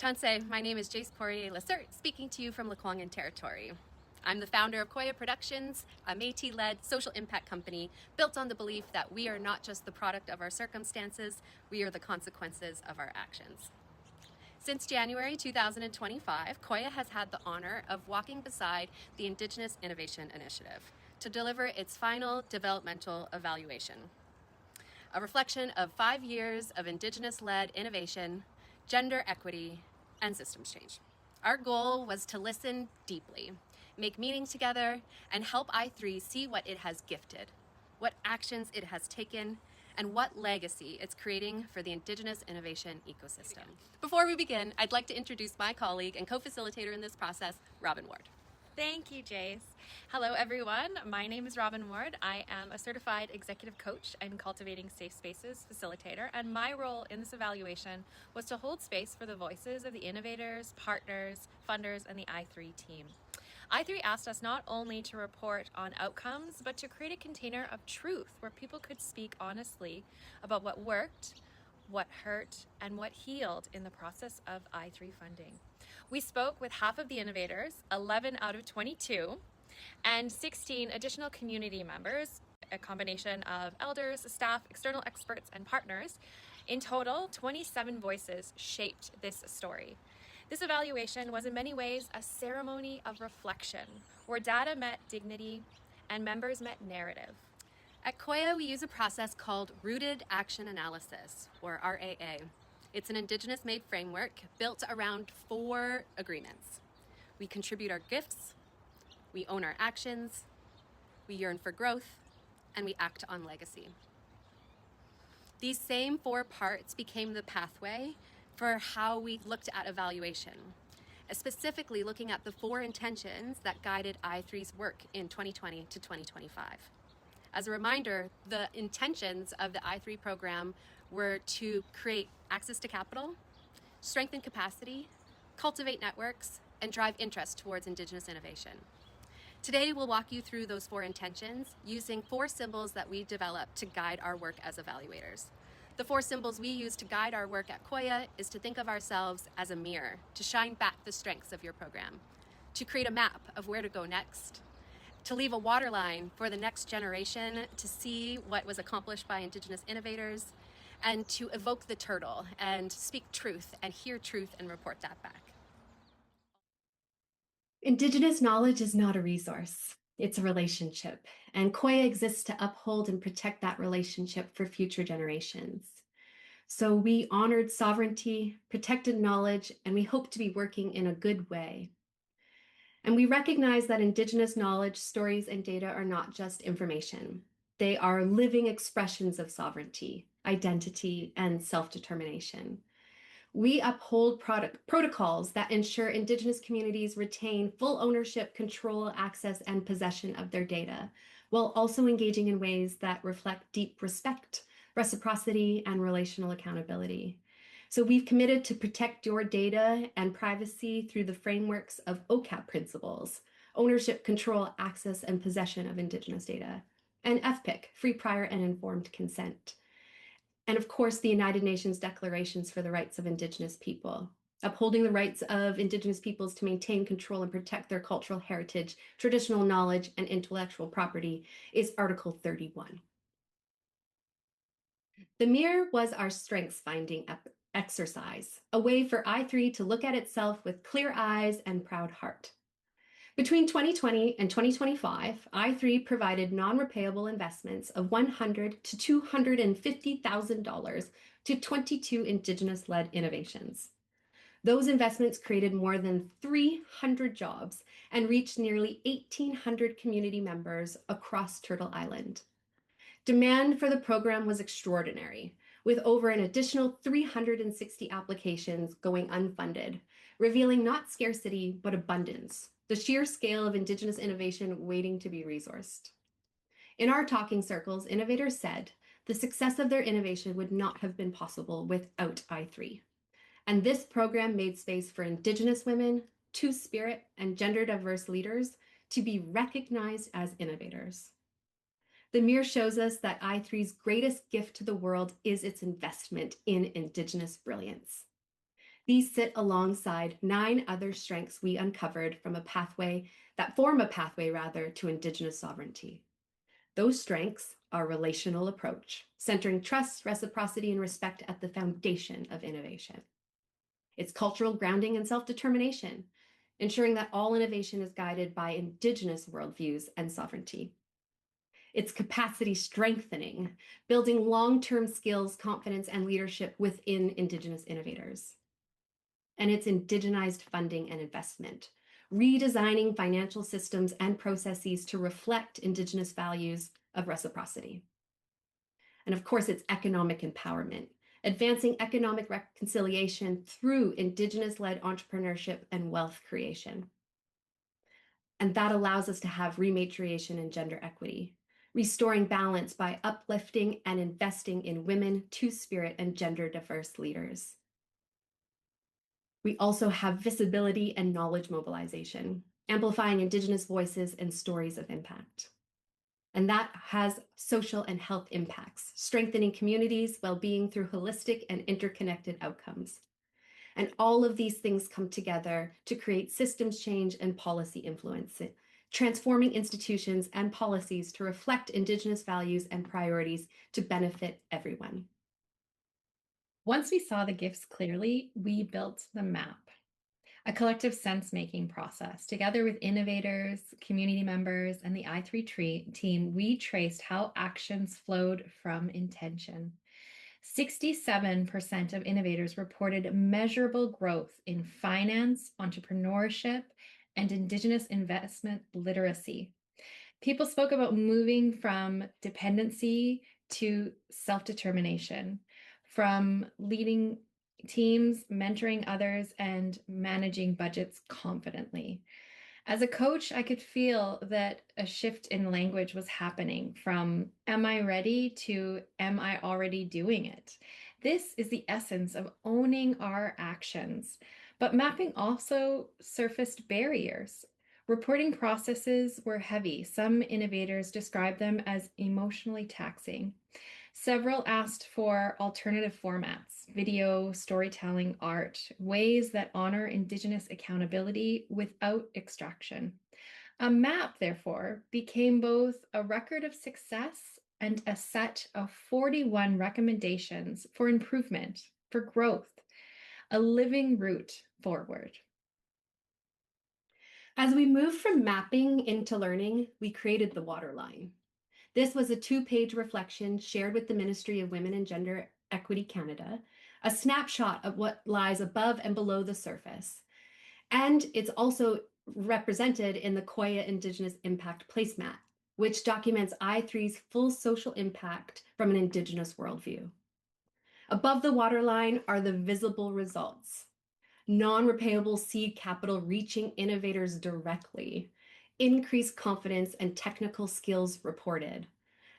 Tanse, my name is Jace Poirier Lacerte, speaking to you from Lekwungen Territory. I'm the founder of COYA Productions, a Métis-led social impact company built on the belief that we are not just the product of our circumstances, we are the consequences of our actions. Since January 2025, COYA has had the honor of walking beside the Indigenous Innovation Initiative to deliver its final developmental evaluation, a reflection of 5 years of Indigenous-led innovation, gender equity, and systems change. Our goal was to listen deeply, make meaning together, and help I3 see what it has gifted, what actions it has taken, and what legacy it's creating for the Indigenous innovation ecosystem. Before we begin, I'd like to introduce my colleague and co-facilitator in this process, Robyn Ward. Thank you, Jace. Hello, everyone. My name is Robyn Ward. I am a certified executive coach and Cultivating Safe Spaces facilitator, and my role in this evaluation was to hold space for the voices of the innovators, partners, funders, and the I3 team. I3 asked us not only to report on outcomes, but to create a container of truth where people could speak honestly about what worked, what hurt, and what healed in the process of I3 funding. We spoke with half of the innovators, 11 out of 22, and 16 additional community members, a combination of elders, staff, external experts, and partners. In total, 27 voices shaped this story. This evaluation was in many ways a ceremony of reflection, where data met dignity and members met narrative. At COYA, we use a process called Rooted Action Analysis, or RAA. It's an Indigenous-made framework built around 4 agreements. We contribute our gifts, we own our actions, we yearn for growth, and we act on legacy. These same 4 parts became the pathway for how we looked at evaluation, specifically looking at the 4 intentions that guided I3's work in 2020 to 2025. As a reminder, the intentions of the I3 program were to create access to capital, strengthen capacity, cultivate networks, and drive interest towards Indigenous innovation. Today, we'll walk you through those 4 intentions using 4 symbols that we developed to guide our work as evaluators. The 4 symbols we use to guide our work at COYA is to think of ourselves as a mirror, to shine back the strengths of your program, to create a map of where to go next, to leave a waterline for the next generation to see what was accomplished by Indigenous innovators, and to evoke the turtle and speak truth and hear truth and report that back. Indigenous knowledge is not a resource, it's a relationship, and COYA exists to uphold and protect that relationship for future generations. So we honored sovereignty, protected knowledge, and we hope to be working in a good way. And we recognize that Indigenous knowledge, stories, and data are not just information. They are living expressions of sovereignty, identity, and self-determination. We uphold protocols that ensure Indigenous communities retain full ownership, control, access, and possession of their data, while also engaging in ways that reflect deep respect, reciprocity, and relational accountability. So we've committed to protect your data and privacy through the frameworks of OCAP principles, ownership, control, access, and possession of Indigenous data, and FPIC, free, prior, and informed consent. And of course, the United Nations Declarations for the Rights of Indigenous People, upholding the rights of Indigenous peoples to maintain, control, and protect their cultural heritage, traditional knowledge, and intellectual property is Article 31. The mirror was our strengths-finding exercise, a way for I3 to look at itself with clear eyes and proud heart. Between 2020 and 2025, I3 provided non-repayable investments of $100,000 to $250,000 to 22 Indigenous-led innovations. Those investments created more than 300 jobs and reached nearly 1,800 community members across Turtle Island. Demand for the program was extraordinary, with over an additional 360 applications going unfunded, revealing not scarcity, but abundance, the sheer scale of Indigenous innovation waiting to be resourced. In our talking circles, innovators said the success of their innovation would not have been possible without I3. And this program made space for Indigenous women, Two-Spirit, and gender-diverse leaders to be recognized as innovators. The mirror shows us that I3's greatest gift to the world is its investment in Indigenous brilliance. These sit alongside 9 other strengths we uncovered from that form a pathway to Indigenous sovereignty. Those strengths are relational approach, centering trust, reciprocity, and respect at the foundation of innovation. It's cultural grounding and self-determination, ensuring that all innovation is guided by Indigenous worldviews and sovereignty. It's capacity strengthening, building long-term skills, confidence, and leadership within Indigenous innovators. And it's indigenized funding and investment, redesigning financial systems and processes to reflect Indigenous values of reciprocity. And of course, it's economic empowerment, advancing economic reconciliation through Indigenous-led entrepreneurship and wealth creation. And that allows us to have rematriation and gender equity, restoring balance by uplifting and investing in women, two-spirit, and gender-diverse leaders. We also have visibility and knowledge mobilization, amplifying Indigenous voices and stories of impact. And that has social and health impacts, strengthening communities' well-being through holistic and interconnected outcomes. And all of these things come together to create systems change and policy influence, transforming institutions and policies to reflect Indigenous values and priorities to benefit everyone. Once we saw the gifts clearly, we built the map, a collective sense-making process. Together with innovators, community members, and the i3 team, we traced how actions flowed from intention. 67% of innovators reported measurable growth in finance, entrepreneurship, and Indigenous investment literacy. People spoke about moving from dependency to self-determination, from leading teams, mentoring others, and managing budgets confidently. As a coach, I could feel that a shift in language was happening from "am I ready" to "am I already doing it?" This is the essence of owning our actions. But mapping also surfaced barriers. Reporting processes were heavy. Some innovators described them as emotionally taxing. Several asked for alternative formats, video, storytelling, art, ways that honor Indigenous accountability without extraction. A map, therefore, became both a record of success and a set of 41 recommendations for improvement, for growth, a living route forward. As we moved from mapping into learning, we created the waterline. This was a 2-page reflection shared with the Ministry of Women and Gender Equity Canada, a snapshot of what lies above and below the surface. And it's also represented in the COYA Indigenous Impact Placemat, which documents i3's full social impact from an Indigenous worldview. Above the waterline are the visible results. Non-repayable seed capital reaching innovators directly, increased confidence and technical skills reported,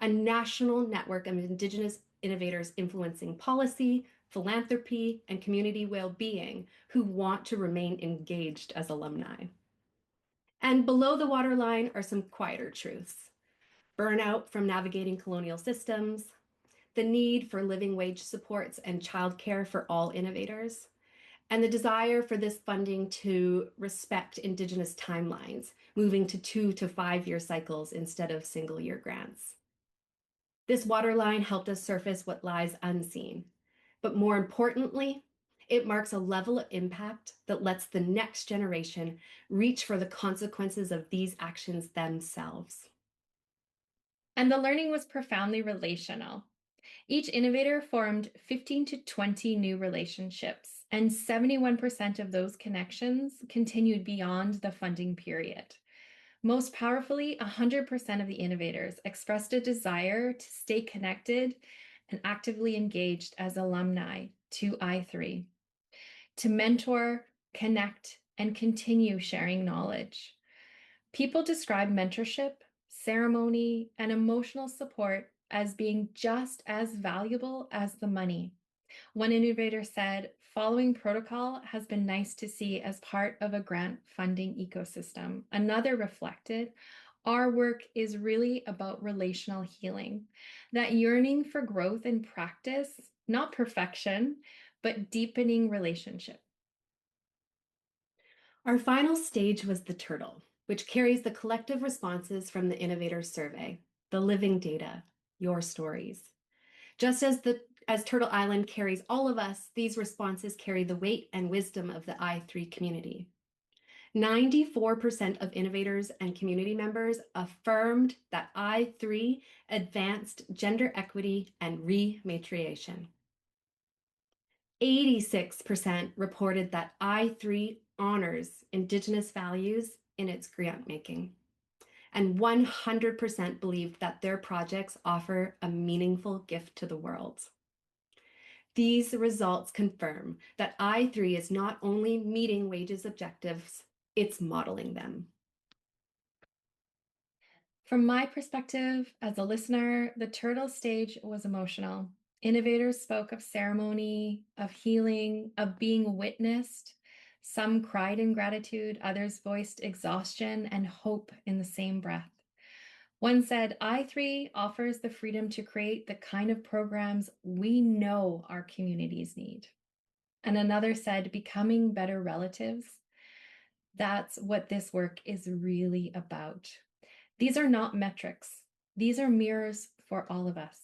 a national network of Indigenous innovators influencing policy, philanthropy, and community well-being who want to remain engaged as alumni. And below the waterline are some quieter truths. Burnout from navigating colonial systems, the need for living wage supports and childcare for all innovators, and the desire for this funding to respect Indigenous timelines, moving to 2 to 5 year cycles instead of single-year grants. This waterline helped us surface what lies unseen, but more importantly, it marks a level of impact that lets the next generation reach for the consequences of these actions themselves. And the learning was profoundly relational. Each innovator formed 15 to 20 new relationships, and 71% of those connections continued beyond the funding period. Most powerfully, 100% of the innovators expressed a desire to stay connected and actively engaged as alumni to i3, to mentor, connect, and continue sharing knowledge. People describe mentorship, ceremony, and emotional support as being just as valuable as the money. One innovator said, "Following protocol has been nice to see as part of a grant funding ecosystem." Another reflected, "Our work is really about relational healing, that yearning for growth in practice, not perfection, but deepening relationship, Our final stage was the turtle, which carries the collective responses from the innovator survey, the living data, your stories. Just as Turtle Island carries all of us, these responses carry the weight and wisdom of the I3 community. 94% of innovators and community members affirmed that I3 advanced gender equity and rematriation. 86% reported that I3 honors Indigenous values in its grant making. And 100% believed that their projects offer a meaningful gift to the world. These results confirm that I3 is not only meeting wages objectives, it's modeling them. From my perspective as a listener, the turtle stage was emotional. Innovators spoke of ceremony, of healing, of being witnessed. Some cried in gratitude, others voiced exhaustion and hope in the same breath. One said, I3 offers the freedom to create the kind of programs we know our communities need. And another said, becoming better relatives. That's what this work is really about. These are not metrics. These are mirrors for all of us.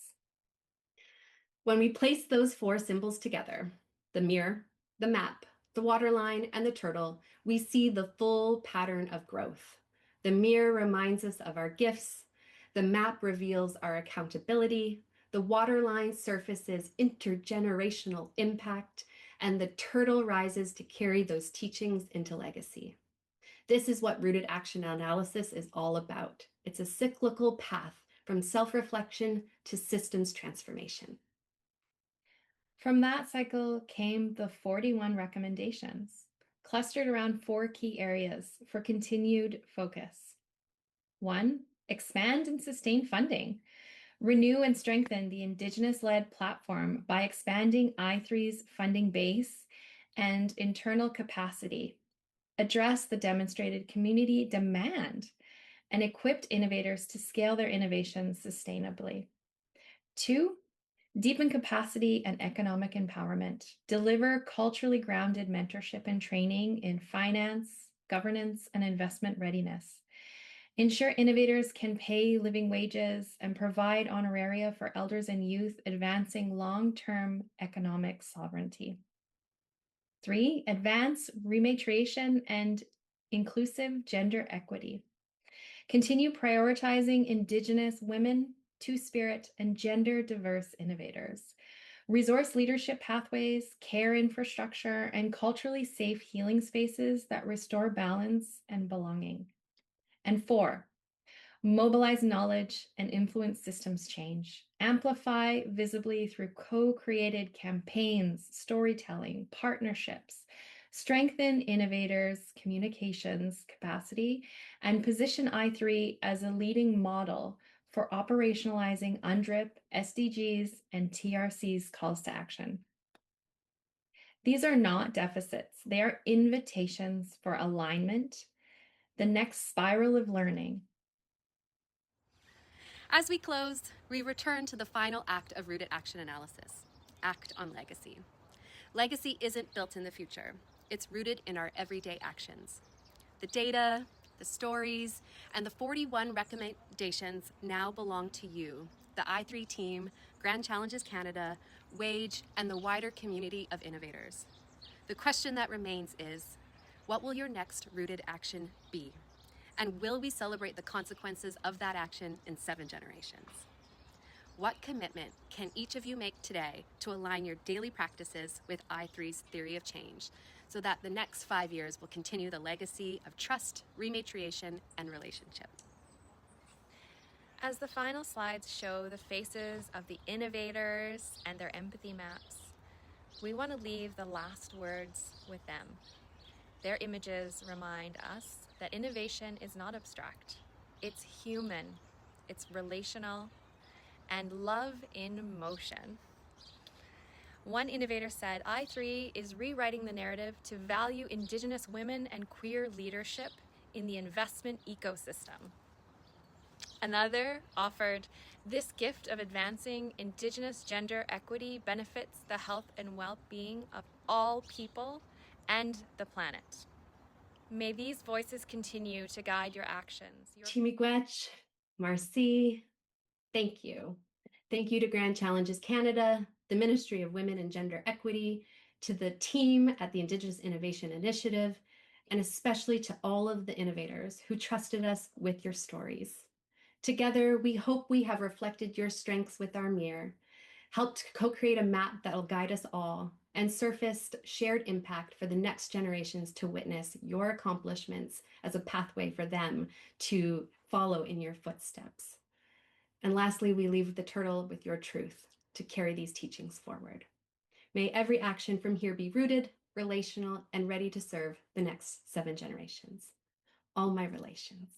When we place those four symbols together, the mirror, the map, the waterline, and the turtle, we see the full pattern of growth. The mirror reminds us of our gifts. The map reveals our accountability. The waterline surfaces intergenerational impact, and the turtle rises to carry those teachings into legacy. This is what rooted action analysis is all about. It's a cyclical path from self-reflection to systems transformation. From that cycle came the 41 recommendations, clustered around 4 key areas for continued focus. 1, expand and sustain funding. Renew and strengthen the Indigenous-led platform by expanding I3's funding base and internal capacity. Address the demonstrated community demand and equipped innovators to scale their innovations sustainably. 2, deepen capacity and economic empowerment. Deliver culturally grounded mentorship and training in finance, governance, and investment readiness. Ensure innovators can pay living wages and provide honoraria for elders and youth, advancing long-term economic sovereignty. 3, advance rematriation and inclusive gender equity. Continue prioritizing Indigenous women, Two-Spirit, and gender-diverse innovators. Resource leadership pathways, care infrastructure, and culturally safe healing spaces that restore balance and belonging. And 4, mobilize knowledge and influence systems change. Amplify visibly through co-created campaigns, storytelling, partnerships. Strengthen innovators' communications capacity and position I3 as a leading model for operationalizing UNDRIP, SDGs, and TRC's calls to action. These are not deficits. They are invitations for alignment, the next spiral of learning. As we close, we return to the final act of rooted action analysis, act on legacy. Legacy isn't built in the future. It's rooted in our everyday actions. The data, the stories, and the 41 recommendations now belong to you, the I3 team, Grand Challenges Canada, WAGE, and the wider community of innovators. The question that remains is, what will your next rooted action be? And will we celebrate the consequences of that action in 7 generations? What commitment can each of you make today to align your daily practices with I3's theory of change so that the next 5 years will continue the legacy of trust, rematriation, and relationship? As the final slides show the faces of the innovators and their empathy maps, we want to leave the last words with them. Their images remind us that innovation is not abstract. It's human, it's relational, and love in motion. One innovator said, I3 is rewriting the narrative to value Indigenous women and queer leadership in the investment ecosystem. Another offered, this gift of advancing Indigenous gender equity benefits the health and well-being of all people and the planet. May these voices continue to guide your actions. Chimigwech, Marcy, thank you. Thank you to Grand Challenges Canada, the Ministry of Women and Gender Equity, to the team at the Indigenous Innovation Initiative, and especially to all of the innovators who trusted us with your stories. Together, we hope we have reflected your strengths with our mirror, helped co-create a map that will guide us all, and surfaced shared impact for the next generations to witness your accomplishments as a pathway for them to follow in your footsteps. And lastly, we leave the turtle with your truth to carry these teachings forward. May every action from here be rooted, relational, and ready to serve the next 7 generations. All my relations.